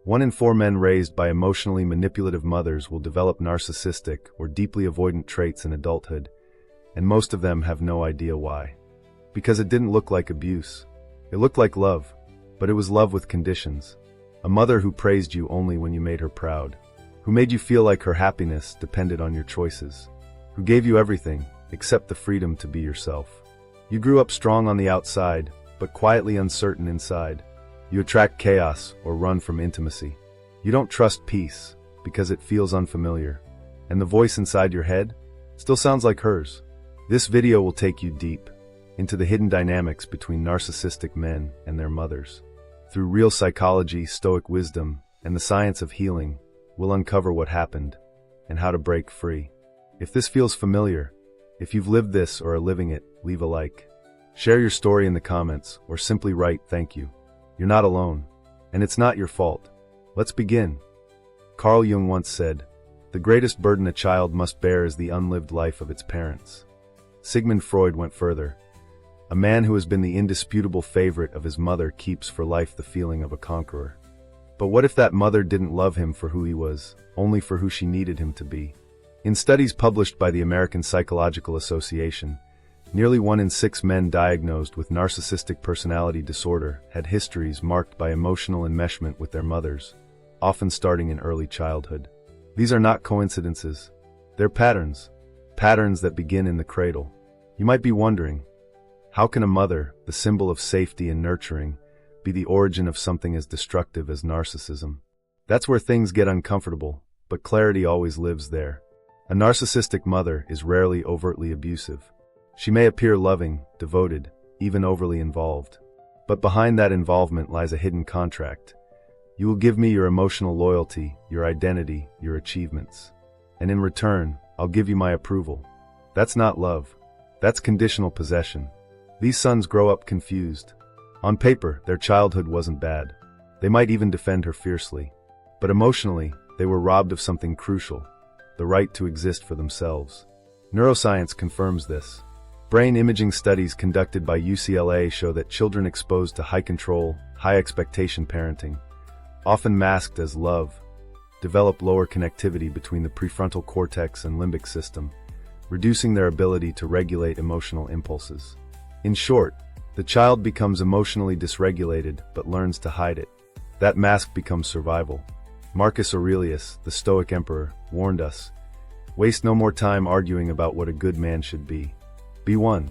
1 in 4 men raised by emotionally manipulative mothers will develop narcissistic or deeply avoidant traits in adulthood, and most of them have no idea why. Because it didn't look like abuse. It looked like love, but it was love with conditions. A mother who praised you only when you made her proud, who made you feel like her happiness depended on your choices, who gave you everything except the freedom to be yourself. You grew up strong on the outside, but quietly uncertain inside. You attract chaos or run from intimacy. You don't trust peace because it feels unfamiliar, and the voice inside your head still sounds like hers. This video will take you deep into the hidden dynamics between narcissistic men and their mothers. Through real psychology, Stoic wisdom, and the science of healing, we'll uncover what happened and how to break free. If this feels familiar, if you've lived this or are living it, leave a like. Share your story in the comments or simply write "thank you." You're not alone, and it's not your fault. Let's begin. Carl Jung once said, "The greatest burden a child must bear is the unlived life of its parents." Sigmund Freud went further. A man who has been the indisputable favorite of his mother keeps for life the feeling of a conqueror. But what if that mother didn't love him for who he was, only for who she needed him to be? In studies published by the American Psychological Association, nearly 1 in 6 men diagnosed with narcissistic personality disorder had histories marked by emotional enmeshment with their mothers, often starting in early childhood. These are not coincidences. They're patterns that begin in the cradle. You might be wondering, how can a mother, the symbol of safety and nurturing, be the origin of something as destructive as narcissism? That's where things get uncomfortable, but clarity always lives there. A narcissistic mother is rarely overtly abusive. She may appear loving, devoted, even overly involved. But behind that involvement lies a hidden contract. You will give me your emotional loyalty, your identity, your achievements. And in return, I'll give you my approval. That's not love. That's conditional possession. These sons grow up confused. On paper, their childhood wasn't bad. They might even defend her fiercely. But emotionally, they were robbed of something crucial: the right to exist for themselves. Neuroscience confirms this. Brain imaging studies conducted by UCLA show that children exposed to high control, high expectation parenting, often masked as love, develop lower connectivity between the prefrontal cortex and limbic system, reducing their ability to regulate emotional impulses. In short, the child becomes emotionally dysregulated but learns to hide it. That mask becomes survival. Marcus Aurelius, the Stoic emperor, warned us, "Waste no more time arguing about what a good man should be. Be one."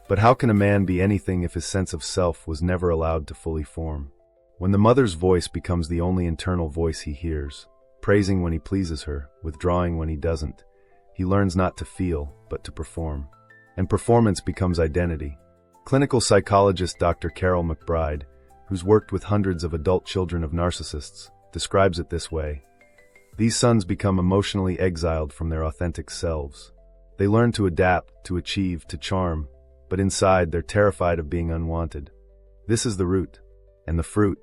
But how can a man be anything if his sense of self was never allowed to fully form? When the mother's voice becomes the only internal voice he hears, praising when he pleases her, withdrawing when he doesn't, he learns not to feel, but to perform. And performance becomes identity. Clinical psychologist Dr. Carol McBride, who's worked with hundreds of adult children of narcissists, describes it this way: "These sons become emotionally exiled from their authentic selves. They learn to adapt, to achieve, to charm, but inside they're terrified of being unwanted. This is the root. And the fruit: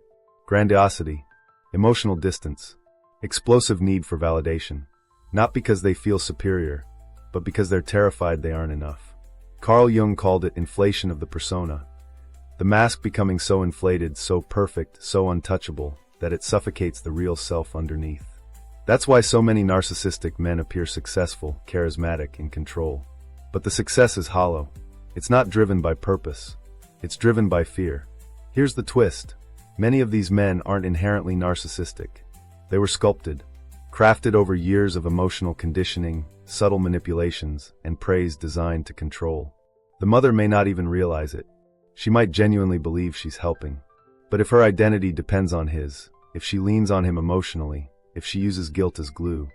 grandiosity, emotional distance, explosive need for validation. Not because they feel superior, but because they're terrified they aren't enough." Carl Jung called it inflation of the persona. The mask becoming so inflated, so perfect, so untouchable, that it suffocates the real self underneath. That's why so many narcissistic men appear successful, charismatic, in control. But the success is hollow. It's not driven by purpose. It's driven by fear. Here's the twist. Many of these men aren't inherently narcissistic. They were sculpted, crafted over years of emotional conditioning, subtle manipulations, and praise designed to control. The mother may not even realize it. She might genuinely believe she's helping. But if her identity depends on his, if she leans on him emotionally, if she uses guilt as glue,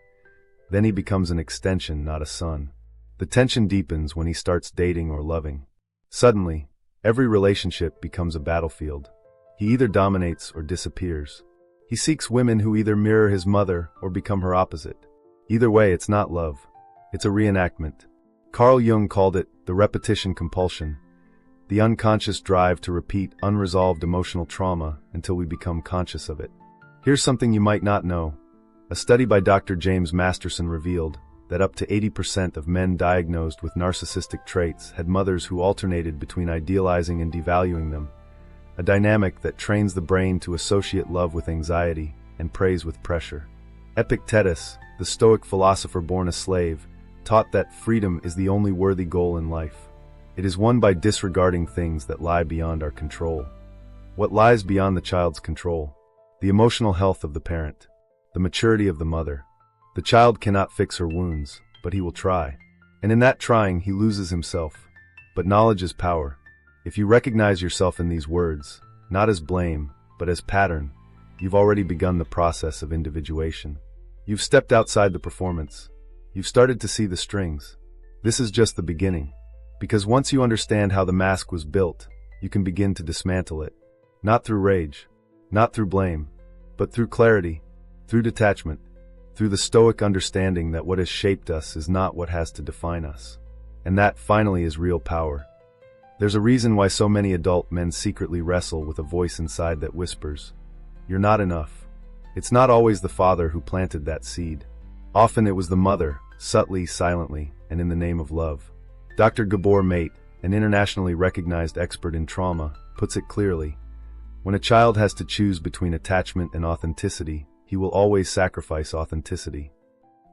then he becomes an extension, not a son. The tension deepens when he starts dating or loving. Suddenly, every relationship becomes a battlefield. He either dominates or disappears. He seeks women who either mirror his mother or become her opposite. Either way, it's not love. It's a reenactment. Carl Jung called it the repetition compulsion, the unconscious drive to repeat unresolved emotional trauma until we become conscious of it. Here's something you might not know. A study by Dr. James Masterson revealed that up to 80% of men diagnosed with narcissistic traits had mothers who alternated between idealizing and devaluing them, a dynamic that trains the brain to associate love with anxiety, and praise with pressure. Epictetus, the Stoic philosopher born a slave, taught that freedom is the only worthy goal in life. It is won by disregarding things that lie beyond our control. What lies beyond the child's control? The emotional health of the parent, the maturity of the mother. The child cannot fix her wounds, but he will try. And in that trying, he loses himself. But knowledge is power. If you recognize yourself in these words, not as blame, but as pattern, you've already begun the process of individuation. You've stepped outside the performance. You've started to see the strings. This is just the beginning. Because once you understand how the mask was built, you can begin to dismantle it. Not through rage, not through blame, but through clarity, through detachment, through the Stoic understanding that what has shaped us is not what has to define us. And that, finally, is real power. There's a reason why so many adult men secretly wrestle with a voice inside that whispers, "You're not enough." It's not always the father who planted that seed. Often it was the mother, subtly, silently, and in the name of love. Dr. Gabor Mate, an internationally recognized expert in trauma, puts it clearly. When a child has to choose between attachment and authenticity, he will always sacrifice authenticity.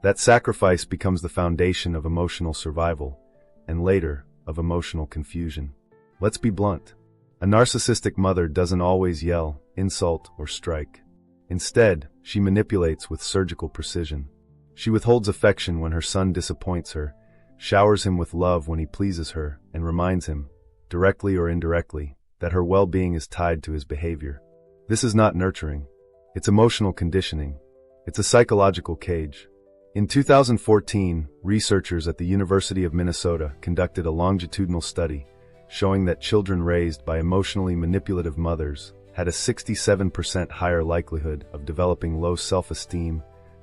That sacrifice becomes the foundation of emotional survival, and later, of emotional confusion. Let's be blunt. A narcissistic mother doesn't always yell, insult, or strike. Instead, she manipulates with surgical precision. She withholds affection when her son disappoints her, showers him with love when he pleases her, and reminds him, directly or indirectly, that her well-being is tied to his behavior. This is not nurturing. It's emotional conditioning. It's a psychological cage. In 2014, researchers at the University of Minnesota conducted a longitudinal study showing that children raised by emotionally manipulative mothers had a 67% higher likelihood of developing low self-esteem,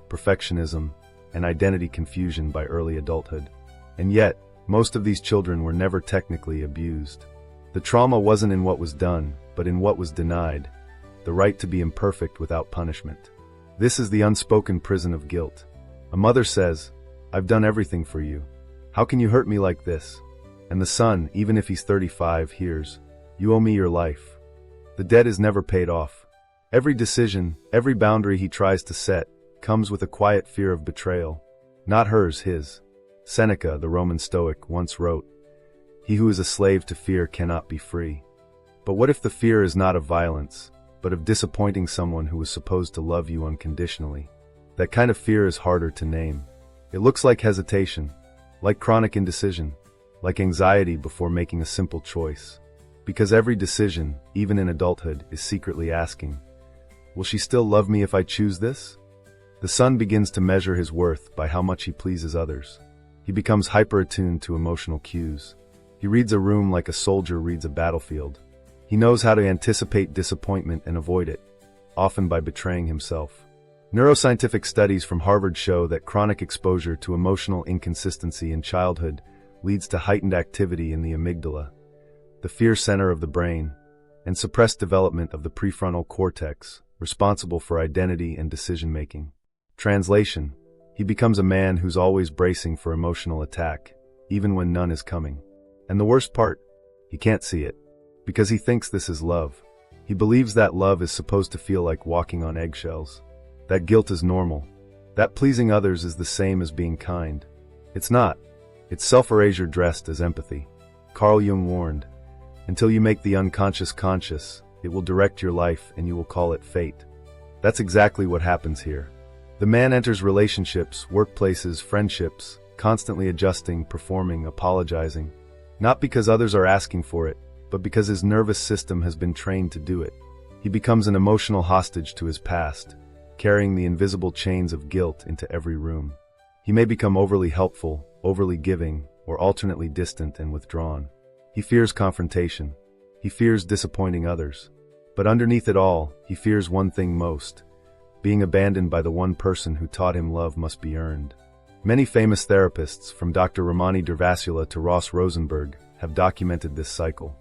perfectionism, and identity confusion by early adulthood. And yet, most of these children were never technically abused. The trauma wasn't in what was done, but in what was denied, the right to be imperfect without punishment. This is the unspoken prison of guilt. A mother says, "I've done everything for you. How can you hurt me like this?" And the son, even if he's 35, hears, "You owe me your life." The debt is never paid off. Every decision, every boundary he tries to set, comes with a quiet fear of betrayal. Not hers, his. Seneca, the Roman Stoic, once wrote, "He who is a slave to fear cannot be free." But what if the fear is not of violence, but of disappointing someone who was supposed to love you unconditionally? That kind of fear is harder to name. It looks like hesitation, like chronic indecision, like anxiety before making a simple choice. Because every decision, even in adulthood, is secretly asking, will she still love me if I choose this? The son begins to measure his worth by how much he pleases others. He becomes hyper-attuned to emotional cues. He reads a room like a soldier reads a battlefield. He knows how to anticipate disappointment and avoid it, often by betraying himself. Neuroscientific studies from Harvard show that chronic exposure to emotional inconsistency in childhood leads to heightened activity in the amygdala, the fear center of the brain, and suppressed development of the prefrontal cortex, responsible for identity and decision-making. Translation: he becomes a man who's always bracing for emotional attack, even when none is coming. And the worst part? He can't see it. Because he thinks this is love. He believes that love is supposed to feel like walking on eggshells. That guilt is normal. That pleasing others is the same as being kind. It's not. It's self-erasure dressed as empathy. Carl Jung warned, "Until you make the unconscious conscious, it will direct your life and you will call it fate." That's exactly what happens here. The man enters relationships, workplaces, friendships, constantly adjusting, performing, apologizing. Not because others are asking for it, but because his nervous system has been trained to do it. He becomes an emotional hostage to his past, carrying the invisible chains of guilt into every room. He may become overly helpful, overly giving, or alternately distant and withdrawn. He fears confrontation. He fears disappointing others. But underneath it all, he fears one thing most: being abandoned by the one person who taught him love must be earned. Many famous therapists, from Dr. Ramani Durvasula to Ross Rosenberg, have documented this cycle.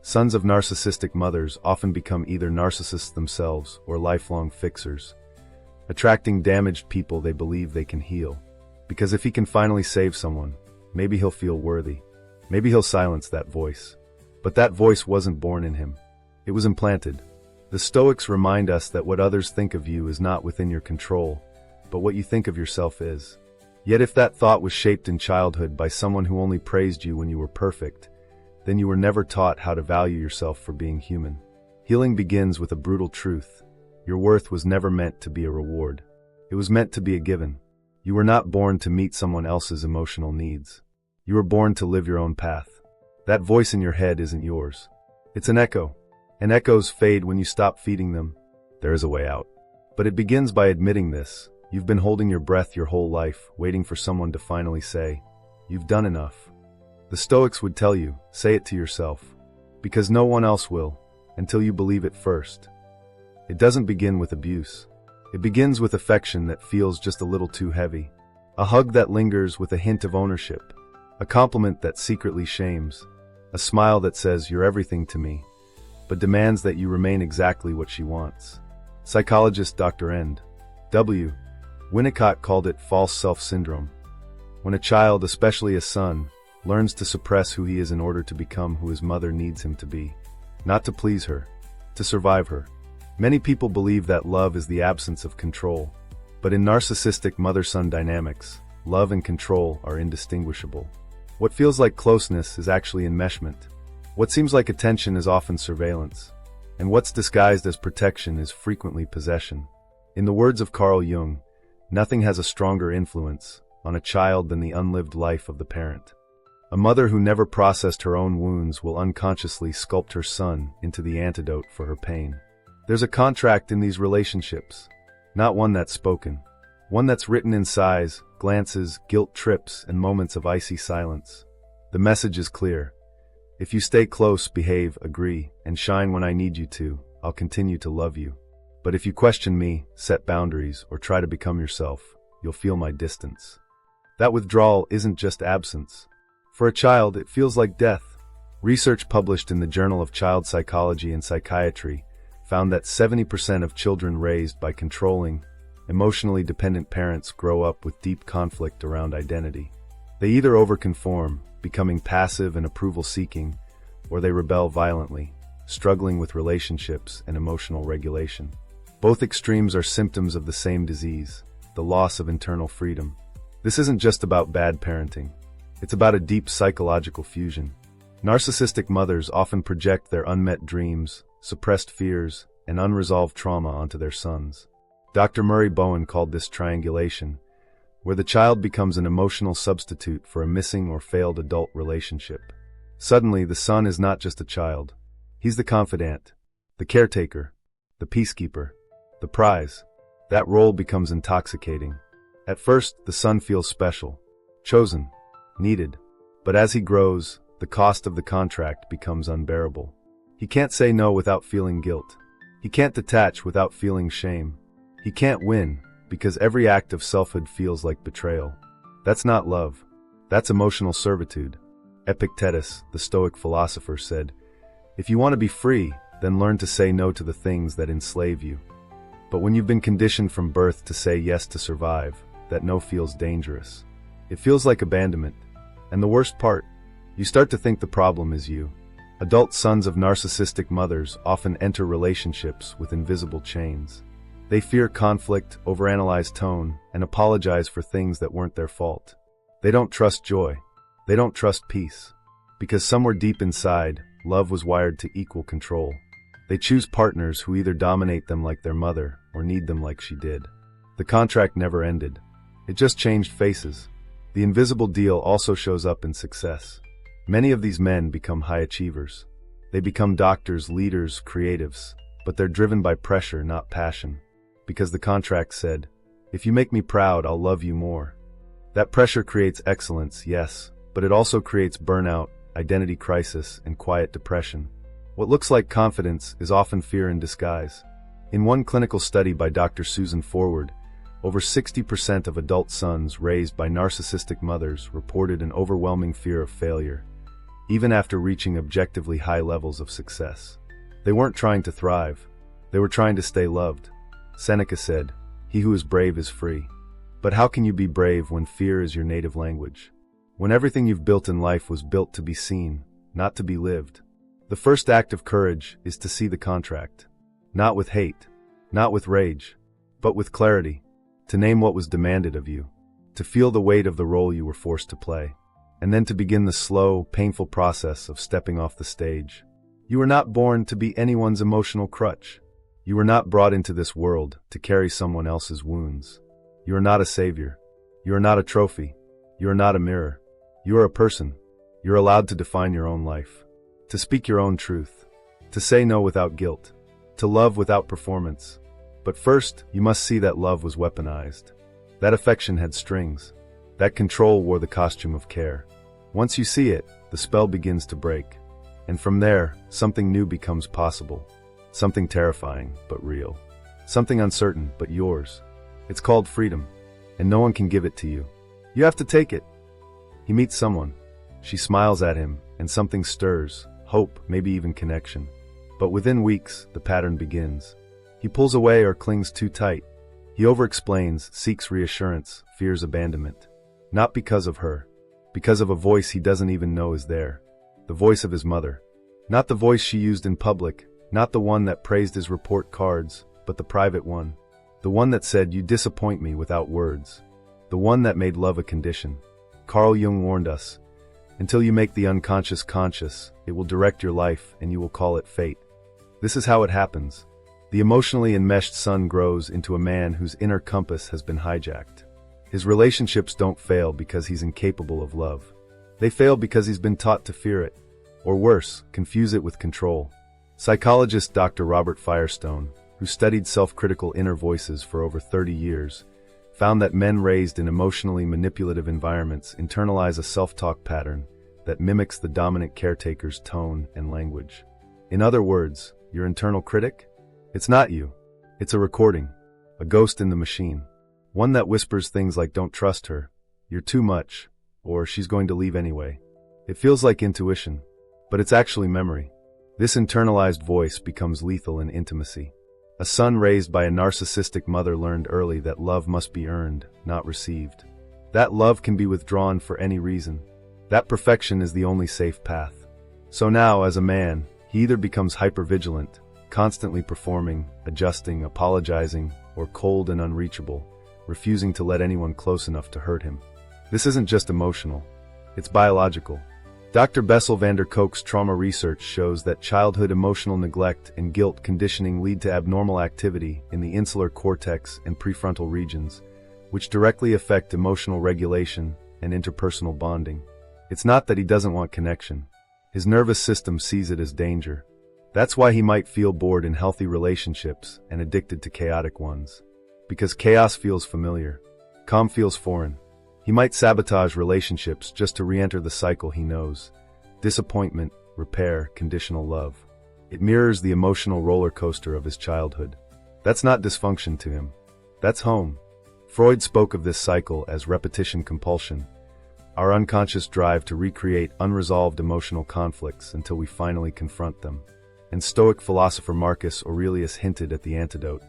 Sons of narcissistic mothers often become either narcissists themselves or lifelong fixers, attracting damaged people they believe they can heal. Because if he can finally save someone, maybe he'll feel worthy. Maybe he'll silence that voice. But that voice wasn't born in him. It was implanted. The Stoics remind us that what others think of you is not within your control, but what you think of yourself is. Yet if that thought was shaped in childhood by someone who only praised you when you were perfect, then you were never taught how to value yourself for being human. Healing begins with a brutal truth. Your worth was never meant to be a reward. It was meant to be a given. You were not born to meet someone else's emotional needs. You were born to live your own path. That voice in your head isn't yours. It's an echo. And echoes fade when you stop feeding them. There is a way out. But it begins by admitting this. You've been holding your breath your whole life, waiting for someone to finally say, "You've done enough." The Stoics would tell you, say it to yourself. Because no one else will, until you believe it first. It doesn't begin with abuse. It begins with affection that feels just a little too heavy. A hug that lingers with a hint of ownership. A compliment that secretly shames. A smile that says, "You're everything to me," but demands that you remain exactly what she wants. Psychologist Dr. N.W. Winnicott called it false self syndrome. When a child, especially a son, learns to suppress who he is in order to become who his mother needs him to be. Not to please her, to survive her. Many people believe that love is the absence of control. But in narcissistic mother-son dynamics, love and control are indistinguishable. What feels like closeness is actually enmeshment. What seems like attention is often surveillance. And what's disguised as protection is frequently possession. In the words of Carl Jung, nothing has a stronger influence on a child than the unlived life of the parent. A mother who never processed her own wounds will unconsciously sculpt her son into the antidote for her pain. There's a contract in these relationships, not one that's spoken, one that's written in sighs, glances, guilt trips, and moments of icy silence. The message is clear. If you stay close, behave, agree, and shine when I need you to, I'll continue to love you. But if you question me, set boundaries, or try to become yourself, you'll feel my distance. That withdrawal isn't just absence. For a child, it feels like death. Research published in the Journal of Child Psychology and Psychiatry found that 70% of children raised by controlling, emotionally dependent parents grow up with deep conflict around identity. They either overconform, becoming passive and approval-seeking, or they rebel violently, struggling with relationships and emotional regulation. Both extremes are symptoms of the same disease, the loss of internal freedom. This isn't just about bad parenting. It's about a deep psychological fusion. Narcissistic mothers often project their unmet dreams, suppressed fears, and unresolved trauma onto their sons. Dr. Murray Bowen called this triangulation, where the child becomes an emotional substitute for a missing or failed adult relationship. Suddenly, the son is not just a child. He's the confidant, the caretaker, the peacekeeper, the prize. That role becomes intoxicating. At first, the son feels special, chosen, needed. But as he grows, the cost of the contract becomes unbearable. He can't say no without feeling guilt. He can't detach without feeling shame. He can't win because every act of selfhood feels like betrayal. That's not love. That's emotional servitude. Epictetus, the Stoic philosopher, said, "If you want to be free, then learn to say no to the things that enslave you." But when you've been conditioned from birth to say yes to survive, that no feels dangerous. It feels like abandonment. And the worst part, you start to think the problem is you. Adult sons of narcissistic mothers often enter relationships with invisible chains. They fear conflict, overanalyze tone, and apologize for things that weren't their fault. They don't trust joy. They don't trust peace. Because somewhere deep inside, love was wired to equal control. They choose partners who either dominate them like their mother or need them like she did. The contract never ended. It just changed faces. The invisible deal also shows up in success. Many of these men become high achievers. They become doctors, leaders, creatives, but they're driven by pressure, not passion. Because the contract said, "If you make me proud, I'll love you more." That pressure creates excellence, yes, but it also creates burnout, identity crisis, and quiet depression. What looks like confidence is often fear in disguise. In one clinical study by Dr. Susan Forward, over 60% of adult sons raised by narcissistic mothers reported an overwhelming fear of failure, even after reaching objectively high levels of success. They weren't trying to thrive. They were trying to stay loved. Seneca said, "He who is brave is free." But how can you be brave when fear is your native language? When everything you've built in life was built to be seen, not to be lived? The first act of courage is to see the contract. Not with hate, not with rage, but with clarity. To name what was demanded of you, to feel the weight of the role you were forced to play, and then to begin the slow, painful process of stepping off the stage. You were not born to be anyone's emotional crutch. You were not brought into this world to carry someone else's wounds. You are not a savior. You are not a trophy. You are not a mirror. You are a person. You're allowed to define your own life, to speak your own truth, to say no without guilt, to love without performance. But first, you must see that love was weaponized. That affection had strings. That control wore the costume of care. Once you see it, the spell begins to break. And from there, something new becomes possible. Something terrifying, but real. Something uncertain, but yours. It's called freedom, and no one can give it to you. You have to take it. He meets someone. She smiles at him, and something stirs, hope, maybe even connection. But within weeks, the pattern begins. He pulls away or clings too tight. He overexplains, seeks reassurance, fears abandonment. Not because of her. Because of a voice he doesn't even know is there. The voice of his mother. Not the voice she used in public, not the one that praised his report cards, but the private one. The one that said, "You disappoint me," without words. The one that made love a condition. Carl Jung warned us, until you make the unconscious conscious, it will direct your life and you will call it fate. This is how it happens. The emotionally enmeshed son grows into a man whose inner compass has been hijacked. His relationships don't fail because he's incapable of love. They fail because he's been taught to fear it. Or worse, confuse it with control. Psychologist Dr. Robert Firestone, who studied self-critical inner voices for over 30 years, found that men raised in emotionally manipulative environments internalize a self-talk pattern that mimics the dominant caretaker's tone and language. In other words, your internal critic? It's not you. It's a recording, a ghost in the machine. One that whispers things like, "Don't trust her," "You're too much," or "She's going to leave anyway." It feels like intuition, but it's actually memory. This internalized voice becomes lethal in intimacy. A son raised by a narcissistic mother learned early that love must be earned, not received. That love can be withdrawn for any reason. That perfection is the only safe path. So now, as a man, he either becomes hypervigilant, constantly performing, adjusting, apologizing, or cold and unreachable, refusing to let anyone close enough to hurt him. This isn't just emotional. It's biological. Dr. Bessel van der Kolk's trauma research shows that childhood emotional neglect and guilt conditioning lead to abnormal activity in the insular cortex and prefrontal regions, which directly affect emotional regulation and interpersonal bonding. It's not that he doesn't want connection. His nervous system sees it as danger. That's why he might feel bored in healthy relationships and addicted to chaotic ones. Because chaos feels familiar. Calm feels foreign. He might sabotage relationships just to re-enter the cycle he knows. Disappointment, repair, conditional love. It mirrors the emotional roller coaster of his childhood. That's not dysfunction to him. That's home. Freud spoke of this cycle as repetition compulsion, our unconscious drive to recreate unresolved emotional conflicts until we finally confront them. And Stoic philosopher Marcus Aurelius hinted at the antidote.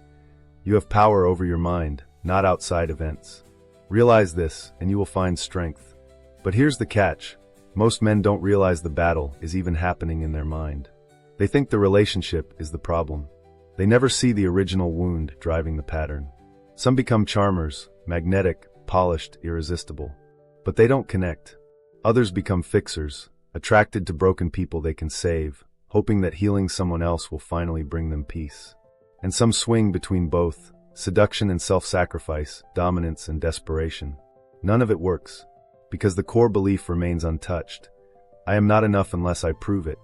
You have power over your mind, not outside events. Realize this, and you will find strength. But here's the catch. Most men don't realize the battle is even happening in their mind. They think the relationship is the problem. They never see the original wound driving the pattern. Some become charmers, magnetic, polished, irresistible. But they don't connect. Others become fixers, attracted to broken people they can save, hoping that healing someone else will finally bring them peace. And some swing between both, seduction and self-sacrifice, dominance and desperation. None of it works, because the core belief remains untouched. I am not enough unless I prove it.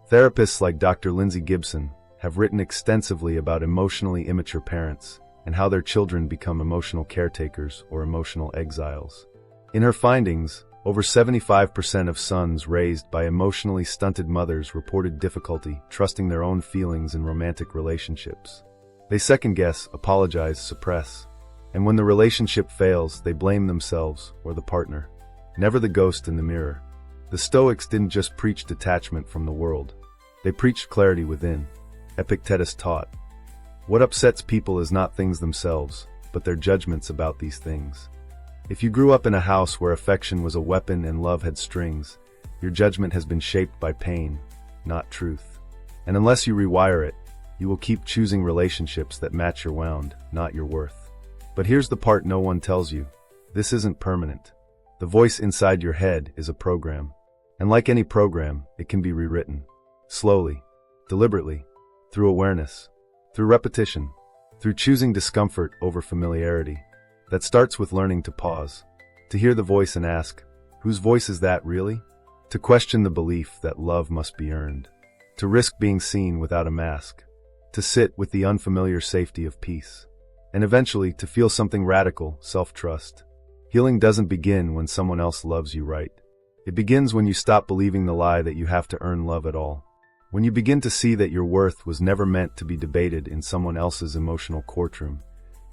Therapists like Dr. Lindsay Gibson have written extensively about emotionally immature parents and how their children become emotional caretakers or emotional exiles. In her findings, over 75% of sons raised by emotionally stunted mothers reported difficulty trusting their own feelings in romantic relationships. They second-guess, apologize, suppress. And when the relationship fails, they blame themselves or the partner. Never the ghost in the mirror. The Stoics didn't just preach detachment from the world. They preached clarity within. Epictetus taught, what upsets people is not things themselves, but their judgments about these things. If you grew up in a house where affection was a weapon and love had strings, your judgment has been shaped by pain, not truth. And unless you rewire it, You will keep choosing relationships that match your wound, not your worth. But here's the part no one tells you. This isn't permanent. The voice inside your head is a program. And like any program, it can be rewritten. Slowly, deliberately, through awareness, through repetition, through choosing discomfort over familiarity. That starts with learning to pause, to hear the voice and ask, whose voice is that really? To question the belief that love must be earned, to risk being seen without a mask, to sit with the unfamiliar safety of peace, and eventually to feel something radical, self-trust. Healing doesn't begin when someone else loves you right. It begins when you stop believing the lie that you have to earn love at all. When you begin to see that your worth was never meant to be debated in someone else's emotional courtroom,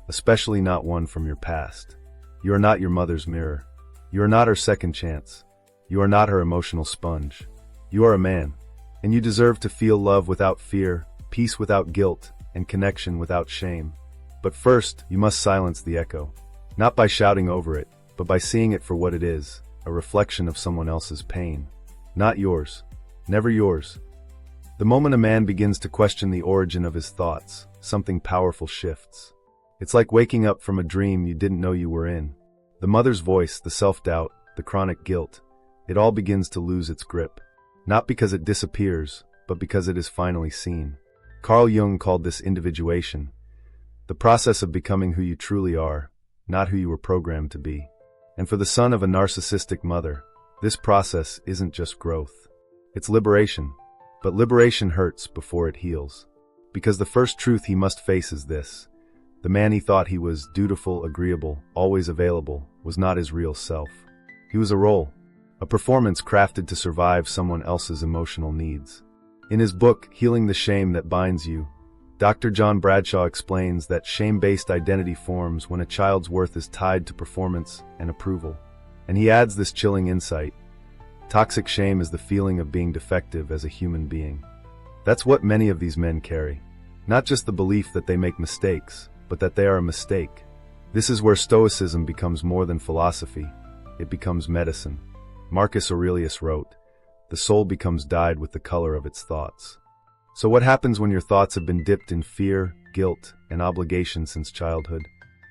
especially not one from your past. You are not your mother's mirror. You are not her second chance. You are not her emotional sponge. You are a man, and you deserve to feel love without fear, peace without guilt, and connection without shame. But first, you must silence the echo. Not by shouting over it, but by seeing it for what it is, a reflection of someone else's pain. Not yours. Never yours. The moment a man begins to question the origin of his thoughts, something powerful shifts. It's like waking up from a dream you didn't know you were in. The mother's voice, the self-doubt, the chronic guilt, it all begins to lose its grip. Not because it disappears, but because it is finally seen. Carl Jung called this individuation, the process of becoming who you truly are, not who you were programmed to be. And for the son of a narcissistic mother, this process isn't just growth. It's liberation. But liberation hurts before it heals. Because the first truth he must face is this. The man he thought he was, dutiful, agreeable, always available, was not his real self. He was a role, a performance crafted to survive someone else's emotional needs. In his book, Healing the Shame That Binds You, Dr. John Bradshaw explains that shame-based identity forms when a child's worth is tied to performance and approval. And he adds this chilling insight. Toxic shame is the feeling of being defective as a human being. That's what many of these men carry. Not just the belief that they make mistakes, but that they are a mistake. This is where Stoicism becomes more than philosophy. It becomes medicine. Marcus Aurelius wrote, "The soul becomes dyed with the color of its thoughts." So what happens when your thoughts have been dipped in fear, guilt, and obligation since childhood?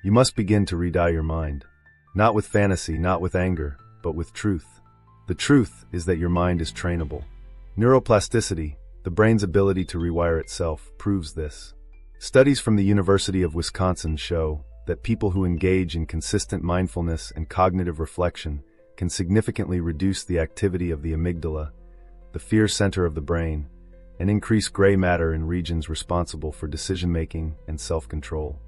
You must begin to re-dye your mind. Not with fantasy, not with anger, but with truth. The truth is that your mind is trainable. Neuroplasticity, the brain's ability to rewire itself, proves this. Studies from the University of Wisconsin show that people who engage in consistent mindfulness and cognitive reflection can significantly reduce the activity of the amygdala, the fear center of the brain, and increase gray matter in regions responsible for decision-making and self-control.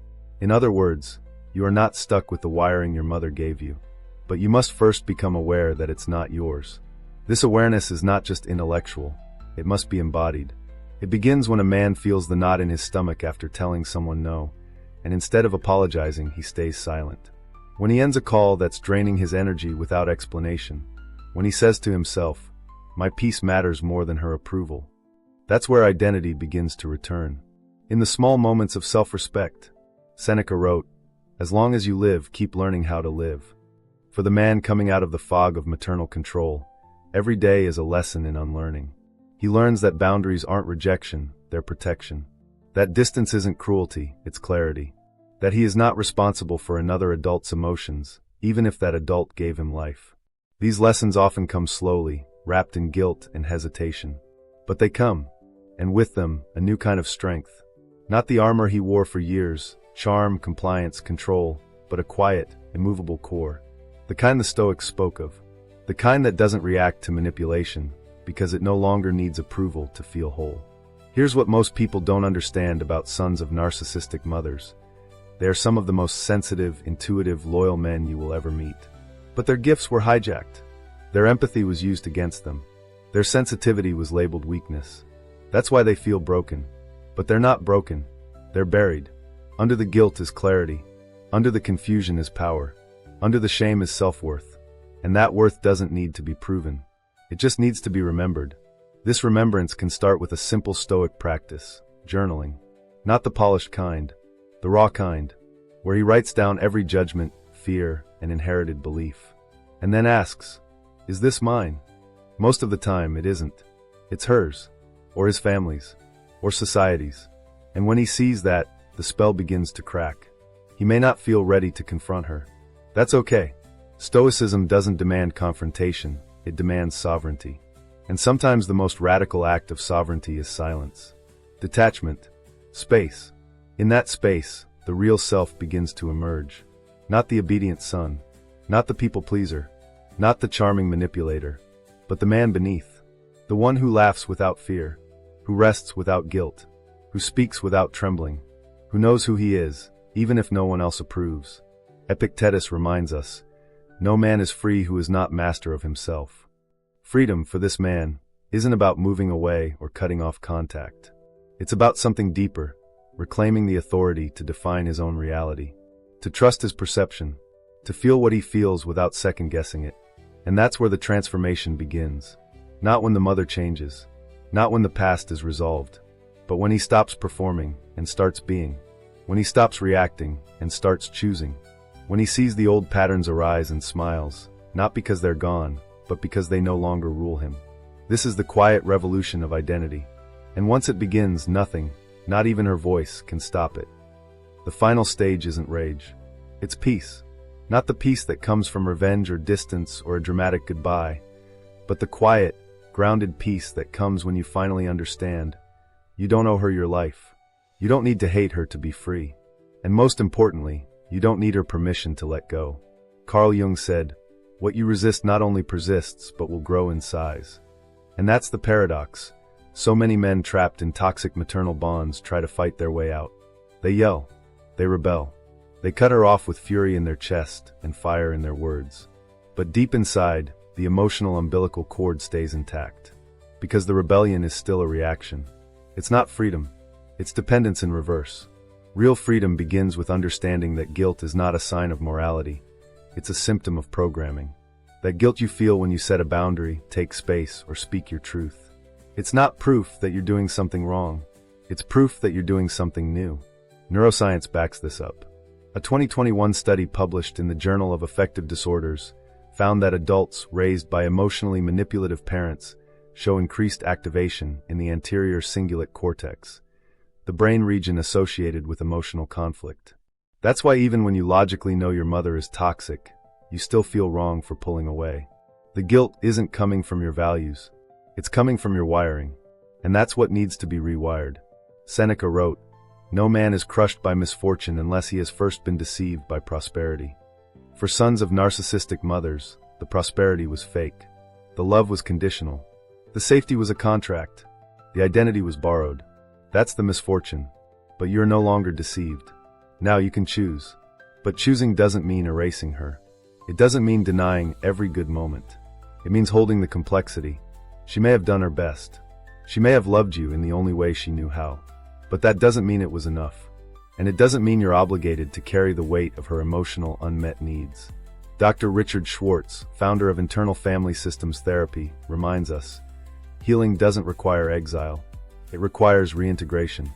In other words, you are not stuck with the wiring your mother gave you. But you must first become aware that it's not yours. This awareness is not just intellectual, it must be embodied. It begins when a man feels the knot in his stomach after telling someone no, and instead of apologizing, he stays silent. When he ends a call that's draining his energy without explanation. When he says to himself, "My peace matters more than her approval." That's where identity begins to return. In the small moments of self-respect, Seneca wrote, "As long as you live, keep learning how to live." For the man coming out of the fog of maternal control, every day is a lesson in unlearning. He learns that boundaries aren't rejection, they're protection. That distance isn't cruelty, it's clarity. That he is not responsible for another adult's emotions, even if that adult gave him life. These lessons often come slowly, wrapped in guilt and hesitation. But they come, and with them, a new kind of strength. Not the armor he wore for years, charm, compliance, control, but a quiet, immovable core. The kind the Stoics spoke of. The kind that doesn't react to manipulation, because it no longer needs approval to feel whole. Here's what most people don't understand about sons of narcissistic mothers. They are some of the most sensitive, intuitive, loyal men you will ever meet. But their gifts were hijacked. Their empathy was used against them. Their sensitivity was labeled weakness. That's why they feel broken. But they're not broken. They're buried. Under the guilt is clarity. Under the confusion is power. Under the shame is self-worth. And that worth doesn't need to be proven. It just needs to be remembered. This remembrance can start with a simple Stoic practice, journaling. Not the polished kind, the raw kind, where he writes down every judgment, fear, and inherited belief. And then asks, is this mine? Most of the time, it isn't. It's hers, or his family's, or society's. And when he sees that, the spell begins to crack. He may not feel ready to confront her. That's okay. Stoicism doesn't demand confrontation, it demands sovereignty. And sometimes the most radical act of sovereignty is silence. Detachment. Space. In that space, the real self begins to emerge. Not the obedient son. Not the people pleaser. Not the charming manipulator. But the man beneath. The one who laughs without fear. Who rests without guilt. Who speaks without trembling. Who knows who he is, even if no one else approves. Epictetus reminds us, no man is free who is not master of himself. Freedom, for this man, isn't about moving away or cutting off contact. It's about something deeper, reclaiming the authority to define his own reality, to trust his perception, to feel what he feels without second-guessing it. And that's where the transformation begins. Not when the mother changes, not when the past is resolved, but when he stops performing and starts being, when he stops reacting and starts choosing, when he sees the old patterns arise and smiles, not because they're gone, but because they no longer rule him. This is the quiet revolution of identity. And once it begins, nothing, not even her voice, can stop it. The final stage isn't rage. It's peace. Not the peace that comes from revenge or distance or a dramatic goodbye, but the quiet, grounded peace that comes when you finally understand. You don't owe her your life. You don't need to hate her to be free. And most importantly, you don't need her permission to let go. Carl Jung said, what you resist not only persists, but will grow in size. And that's the paradox. So many men trapped in toxic maternal bonds try to fight their way out. They yell. They rebel. They cut her off with fury in their chest and fire in their words. But deep inside, the emotional umbilical cord stays intact. Because the rebellion is still a reaction. It's not freedom. It's dependence in reverse. Real freedom begins with understanding that guilt is not a sign of morality. It's a symptom of programming. That guilt you feel when you set a boundary, take space, or speak your truth. It's not proof that you're doing something wrong. It's proof that you're doing something new. Neuroscience backs this up. A 2021 study published in the Journal of Affective Disorders found that adults raised by emotionally manipulative parents show increased activation in the anterior cingulate cortex, the brain region associated with emotional conflict. That's why even when you logically know your mother is toxic, you still feel wrong for pulling away. The guilt isn't coming from your values. It's coming from your wiring. And that's what needs to be rewired. Seneca wrote, no man is crushed by misfortune unless he has first been deceived by prosperity. For sons of narcissistic mothers, the prosperity was fake. The love was conditional. The safety was a contract. The identity was borrowed. That's the misfortune. But you're no longer deceived. Now you can choose. But choosing doesn't mean erasing her. It doesn't mean denying every good moment. It means holding the complexity. She may have done her best. She may have loved you in the only way she knew how. But that doesn't mean it was enough. And it doesn't mean you're obligated to carry the weight of her emotional unmet needs. Dr. Richard Schwartz, founder of Internal Family Systems Therapy, reminds us, healing doesn't require exile. It requires reintegration.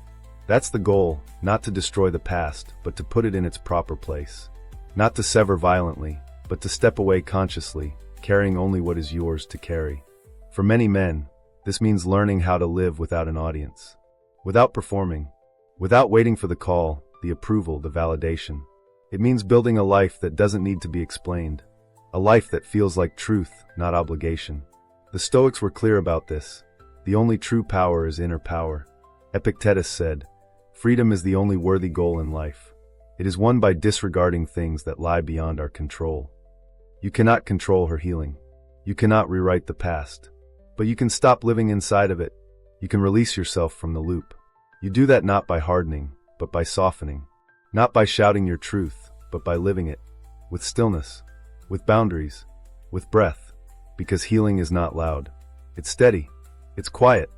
That's the goal, not to destroy the past, but to put it in its proper place. Not to sever violently, but to step away consciously, carrying only what is yours to carry. For many men, this means learning how to live without an audience. Without performing. Without waiting for the call, the approval, the validation. It means building a life that doesn't need to be explained. A life that feels like truth, not obligation. The Stoics were clear about this. The only true power is inner power. Epictetus said, freedom is the only worthy goal in life. It is won by disregarding things that lie beyond our control. You cannot control her healing. You cannot rewrite the past. But you can stop living inside of it. You can release yourself from the loop. You do that not by hardening, but by softening. Not by shouting your truth, but by living it. With stillness. With boundaries. With breath. Because healing is not loud. It's steady. It's quiet.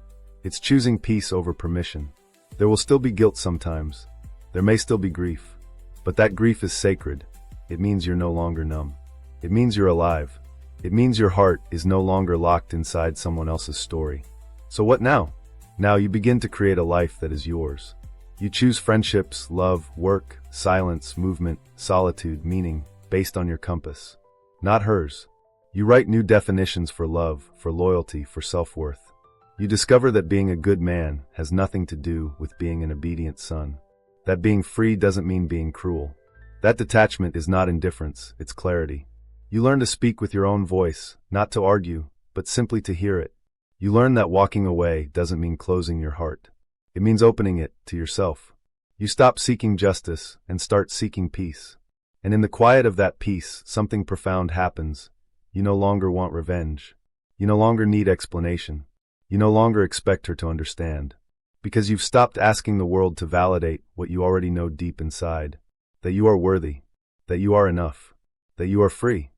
It's choosing peace over permission. There will still be guilt sometimes. There may still be grief. But that grief is sacred. It means you're no longer numb. It means you're alive. It means your heart is no longer locked inside someone else's story. So what now? Now you begin to create a life that is yours. You choose friendships, love, work, silence, movement, solitude, meaning, based on your compass. Not hers. You write new definitions for love, for loyalty, for self-worth. You discover that being a good man has nothing to do with being an obedient son. That being free doesn't mean being cruel. That detachment is not indifference, it's clarity. You learn to speak with your own voice, not to argue, but simply to hear it. You learn that walking away doesn't mean closing your heart. It means opening it to yourself. You stop seeking justice and start seeking peace. And in the quiet of that peace, something profound happens. You no longer want revenge. You no longer need explanation. You no longer expect her to understand. Because you've stopped asking the world to validate what you already know deep inside. That you are worthy. That you are enough. That you are free.